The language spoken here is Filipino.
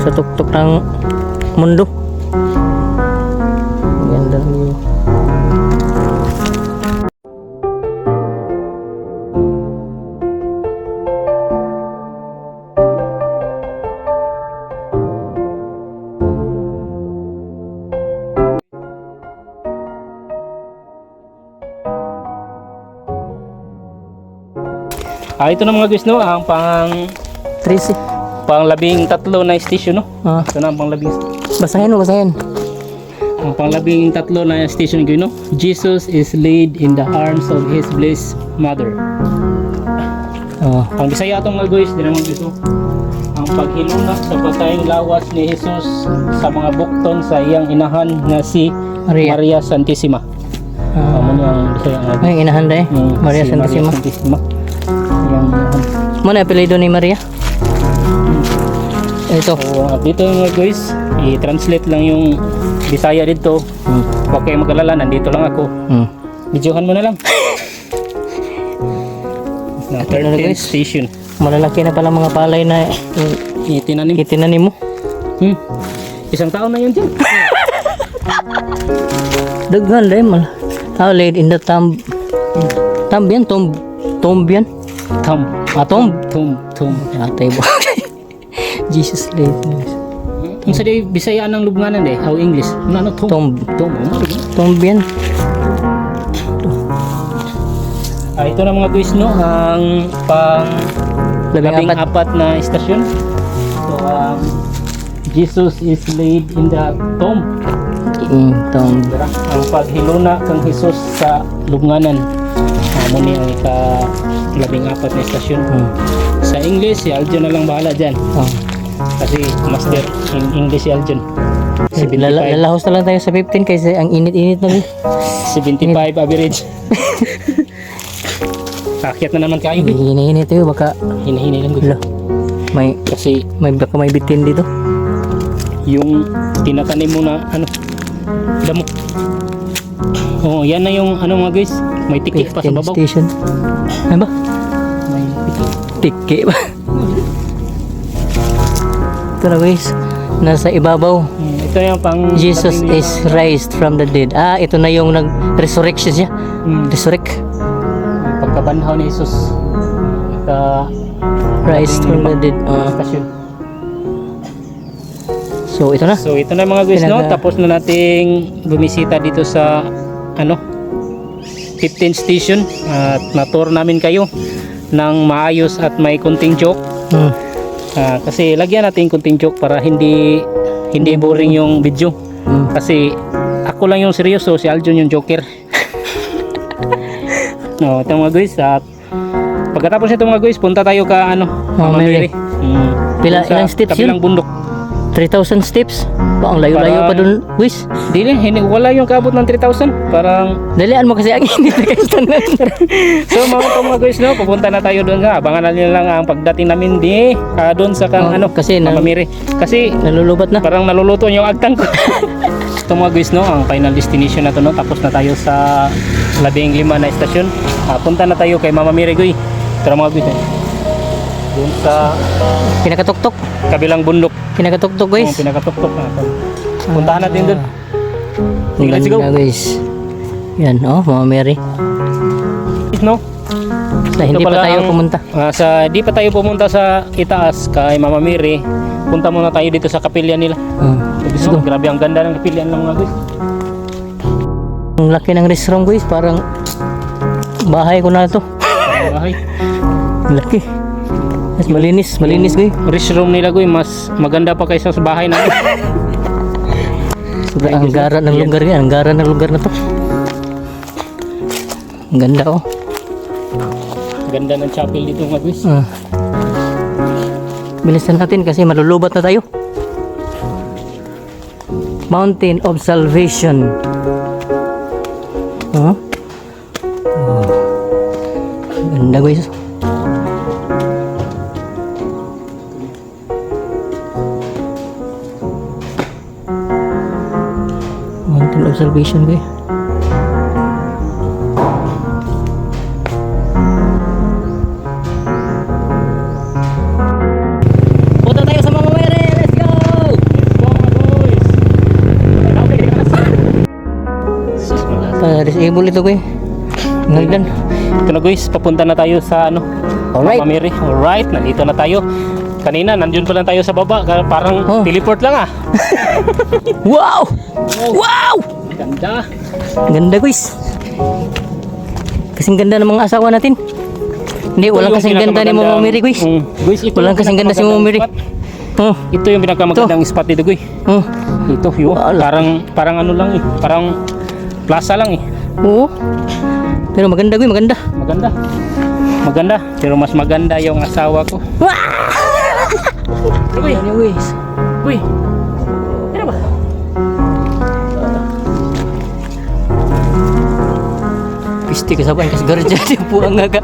sa tuktok ng mundo. Ganda ng view. Ito na mga guys, no, ang Tracy. pang 13 na station, no. Ito na ang pang 13. Basahin mo, basahin. Ang pang 13 na station ko, no. Jesus is laid in the arms of His blessed mother. Pang Bisaya itong mga guys, di naman gusto. Ang paghinuna sa patayang lawas ni Jesus sa mga buktong sa iyang inahan na si Maria Santissima. Ano ang Bisaya nga guys? Ay, inahan na eh. Maria Si Santissima. Yang Mana apelido ni Maria? Ito. So, dito mga guys, i-translate lang yung Bisaya dito. Huwag kayong mag-alala, nandito lang ako. Videohan mo na lang. Na 13 station. Malalaki na pala mga palay na itinanim mo. Isang taon na yun dyan. Daghan dahil mal. Laid in the tomb. Tomb yan, tomb yan. Tomb. Tomb. Atay ba? Jesus laid. Kung sa day Bisaya ng lubnganan eh, how English? Ano tomb? Tomb yan. Ito na mga guys, no, ang pang 14 na istasyon. So, Jesus is laid in the tomb. Tomb. Ang paghiluna kang Jesus sa lubnganan. Muna ang ika-14 na istasyon. Sa English, si Aljon na lang bahala dyan. Kasi master in English si Aljon. Lalahos na lang tayo sa 15 kasi ang init-init na rin. 75 average. Akyat na naman kayo. Hinahinay tayo baka Hinahinay lang gusto. Kasi baka may bitin dito. yung tinatanim mo na damo. Yan na yung mga guys. May tiki pa sa babaw. Station. Ano ba? May Tiki ba? Ito na guys. Nasa ibabaw. Ito yung pang Jesus is raised from the dead. Ito na yung nag-resurrection siya. Resurrect. Pagkabanhaw ni Jesus. Raised from the dead. Stasyon. So ito na. So ito na mga guys, no. Tapos na nating bumisita dito sa 15 station at na-tour namin kayo ng maayos at may kunting joke. Kasi lagyan natin kunting joke para hindi boring yung video. Kasi ako lang yung seryoso, si Aljon yung joker. No, ito mga guys, at pagkatapos nito mga guys, punta tayo ka Mama Mary. Ilang steps yun? Kabilang bundok. 3,000 steps? Ang layo-layo pa dun, guys. Wala yung kabot ng 3,000. Parang dalian mo kasi ang init na so mga guys, no, pupunta na tayo doon. Abangan natin lang ang pagdating namin doon sa kasi Mama Mary. Kasi nalulubat na. Parang naluluto yung agtang ko. Ito mga guys, no, ang final destination na to, no. Tapos na tayo sa 15 na istasyon. Punta na tayo kay Mama Mary, guys. Tara mga guys. Doon sa pinakatuktok. Kabilang bundok. Pinakatuktok guys. Pinakatuktok na. Puntahan natin doon. Let's go. Guys. Yan, Mama Mary. No? Hindi pa tayo pumunta. Di pa tayo pumunta sa itaas kay Mama Mary. Punta muna tayo dito sa kapilya nila. Let's go. Grabe ang ganda ng kapilya ng mga guys. Ang laki ng restroom guys, parang bahay ko na to. Bahay. Laki. Mas malinis guys. Restroom nila guys, mas maganda pa kaysa sa bahay namin. Ang gara ng lugar yan, ang gara ng lugar na to. Ang ganda Ganda ng chapel dito mga guys. Bilisan natin kasi malulubat na tayo. Mountain of Salvation. Ganda guys. Mountain of Salvation guys. Punta tayo sa Mama Mary. Let's go! disable ito kuy. Ngagdan. Ito na guys, papunta na tayo sa ano, Alright. Mama Mary. Alright, nandito na tayo. Kanina, nandun pa lang tayo sa baba. Parang Oh. teleport lang ah. Wow! Wow! Ganda. Ganda guys. Kasing ganda ng mga asawa natin. Hindi, walang Ito yung kasing ganda ni Mama pinakamagandang- Mary guys. Guys, ito Walang yung kasing ganda si Mama Mary. pinakamagandang spot. Oh, Ito yung pinakamagandang spot dito, guys. oh. Ito, yun. Wala. Parang ano lang eh. Parang plaza lang eh. Oo. Pero maganda guys, maganda. Maganda. Maganda. Pero mas maganda yung asawa ko. Uy, Anyways. uy. Ano ba? Pisti ka sa buwan kasi garja di po ang aga.